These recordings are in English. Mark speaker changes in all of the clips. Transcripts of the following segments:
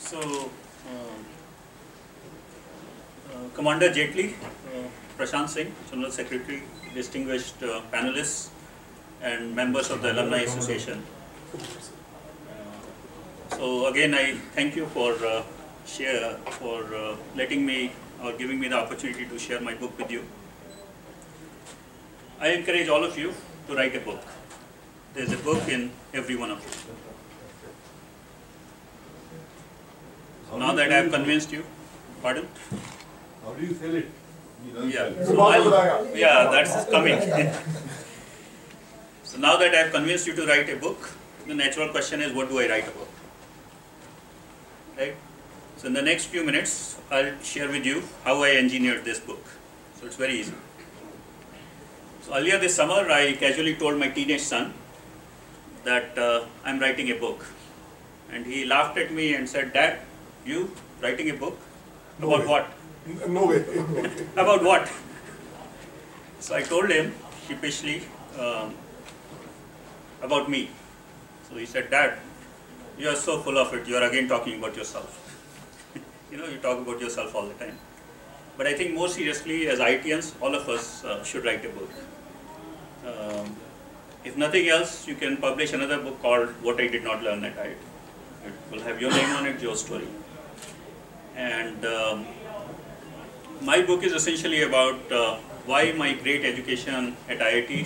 Speaker 1: So, Commander Jaitley, Prashant Singh, General Secretary, distinguished panelists, and members of the Alumni Association. So again, I thank you for letting me or giving me the opportunity to share my book with you. I encourage all of you to write a book. There's a book in every one of you. So now that I have convinced you, pardon?
Speaker 2: How do you sell it?
Speaker 1: Yeah, so that's coming. So now that I have convinced you to write a book, the natural question is, what do I write about? Right? So in the next few minutes, I'll share with you how I engineered this book. So it's very easy. So earlier this summer, I casually told my teenage son that I'm writing a book. And he laughed at me and said, "Dad, you writing a book? About what?"
Speaker 2: No way.
Speaker 1: About what? So I told him sheepishly about me. So he said, "Dad, you are so full of it. You are again talking about yourself." You talk about yourself all the time. But I think more seriously, as IITians, all of us should write a book. If nothing else, you can publish another book called What I Did Not Learn at IIT. It will have your name on it, your story. And my book is essentially about why my great education at IIT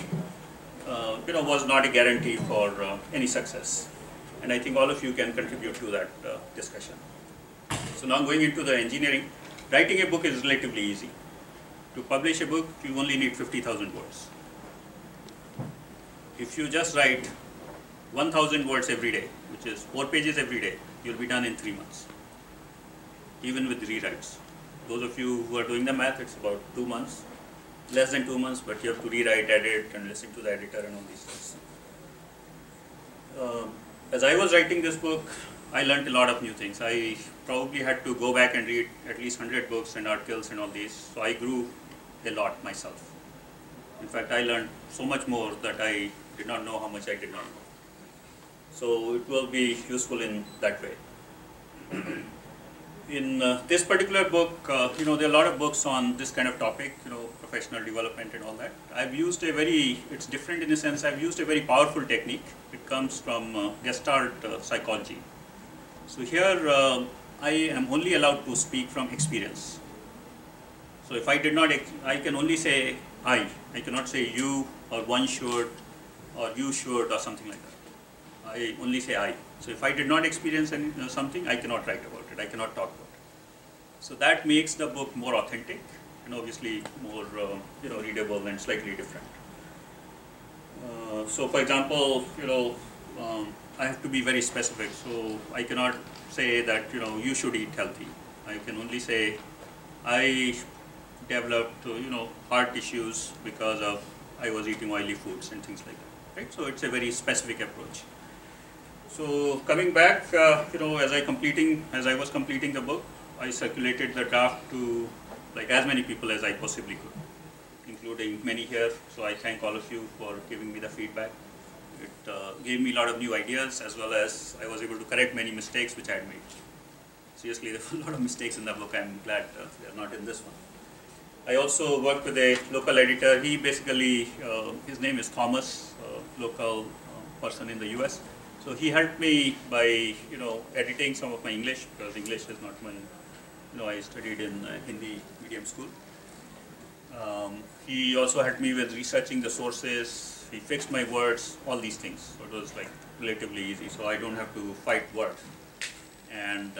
Speaker 1: was not a guarantee for any success. And I think all of you can contribute to that discussion. So now going into the engineering, writing a book is relatively easy. To publish a book, you only need 50,000 words. If you just write 1,000 words every day, which is 4 pages every day, you'll be done in 3 months, even with rewrites. Those of you who are doing the math, it's about 2 months, less than 2 months, but you have to rewrite, edit, and listen to the editor and all these things. As I was writing this book, I learned a lot of new things. I probably had to go back and read at least 100 books and articles and all these, so I grew a lot myself. In fact, I learned so much more that I did not know how much I did not know. So it will be useful in that way. In this particular book, there are a lot of books on this kind of topic, professional development and all that. It's different in the sense I've used a very powerful technique. It comes from Gestalt psychology. So here I am only allowed to speak from experience. So if I can only say I cannot say you or one should or you should or something like that. I only say I. So if I did not experience something, I cannot write about it, I cannot talk about it. So that makes the book more authentic and obviously more readable and slightly different. So for example, I have to be very specific. So I cannot say that you should eat healthy. I can only say I developed heart issues because of I was eating oily foods and things like that. Right? So it's a very specific approach. So coming back, as I was completing the book, I circulated the draft to as many people as I possibly could, including many here. So I thank all of you for giving me the feedback. It gave me a lot of new ideas, as well as I was able to correct many mistakes which I had made. Seriously, there were a lot of mistakes in the book. I'm glad they are not in this one. I also worked with a local editor. He basically, his name is Thomas, a local person in the US. So he helped me by, editing some of my English, because English is not my, I studied in Hindi medium school. He also helped me with researching the sources. He fixed my words, all these things. So it was relatively easy. So I don't have to fight words. And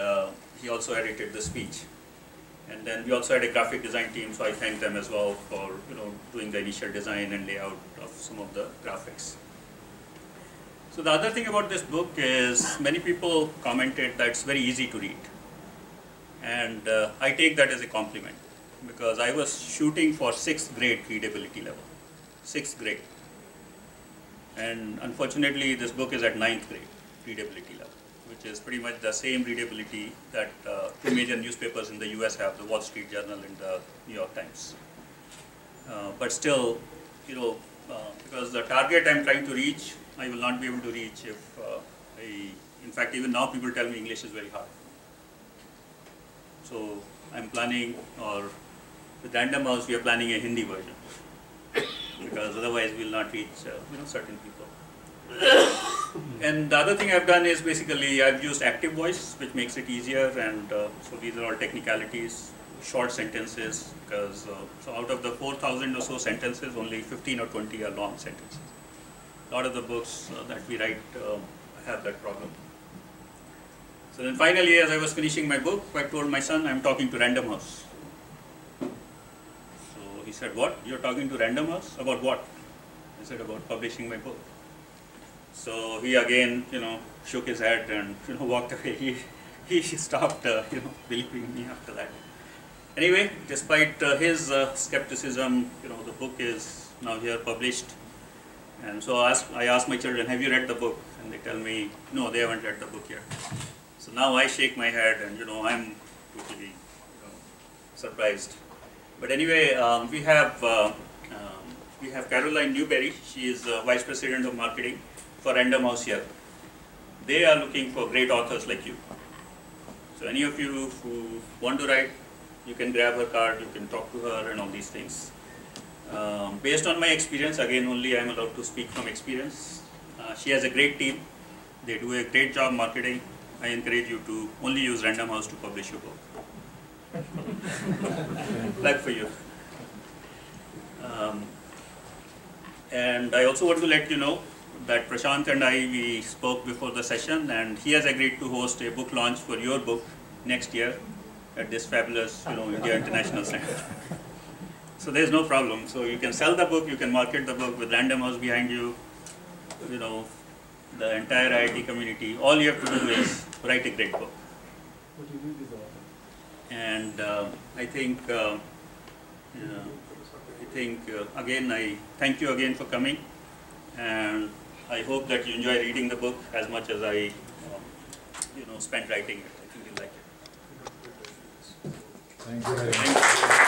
Speaker 1: he also edited the speech. And then we also had a graphic design team, so I thank them as well for doing the initial design and layout of some of the graphics. So the other thing about this book is many people commented that it's very easy to read. And I take that as a compliment, because I was shooting for 6th grade readability level. 6th grade. And unfortunately, this book is at 9th grade readability level, which is pretty much the same readability that two major newspapers in the US have, the Wall Street Journal and the New York Times. But still, because the target I'm trying to reach, I will not be able to reach if in fact, even now people tell me English is very hard. So I'm planning, or with Random House, we are planning a Hindi version, because otherwise we'll not reach certain people. And the other thing I've done is basically I've used active voice, which makes it easier, and so these are all technicalities, short sentences, because so out of the 4,000 or so sentences, only 15 or 20 are long sentences. A lot of the books that we write have that problem. So then finally, as I was finishing my book, I told my son, I'm talking to Random House. So he said, what? You're talking to Random House? About what? I said, about publishing my book. So he again, shook his head and walked away. He stopped, believing me after that. Anyway, despite his skepticism, the book is now here published. And so I asked my children, have you read the book? And they tell me, no, they haven't read the book yet. So now I shake my head, and I'm totally surprised. But anyway, we have Caroline Newberry. She is Vice President of Marketing for Random House here. They are looking for great authors like you. So any of you who want to write, you can grab her card, you can talk to her and all these things. Based on my experience, again only I am allowed to speak from experience. She has a great team. They do a great job marketing. I encourage you to only use Random House to publish your book. Luck for you. And I also want to let you know that Prashant and we spoke before the session, and he has agreed to host a book launch for your book next year at this fabulous, India International Center. So there's no problem. So you can sell the book, you can market the book with Random House behind you, the entire IIT community. All you have to do is write a great book. And I think, again, I thank you again for coming, and I hope that you enjoy reading the book as much as I, spent writing it. I think you'll like it.
Speaker 2: Thank you very much.
Speaker 1: Thank you.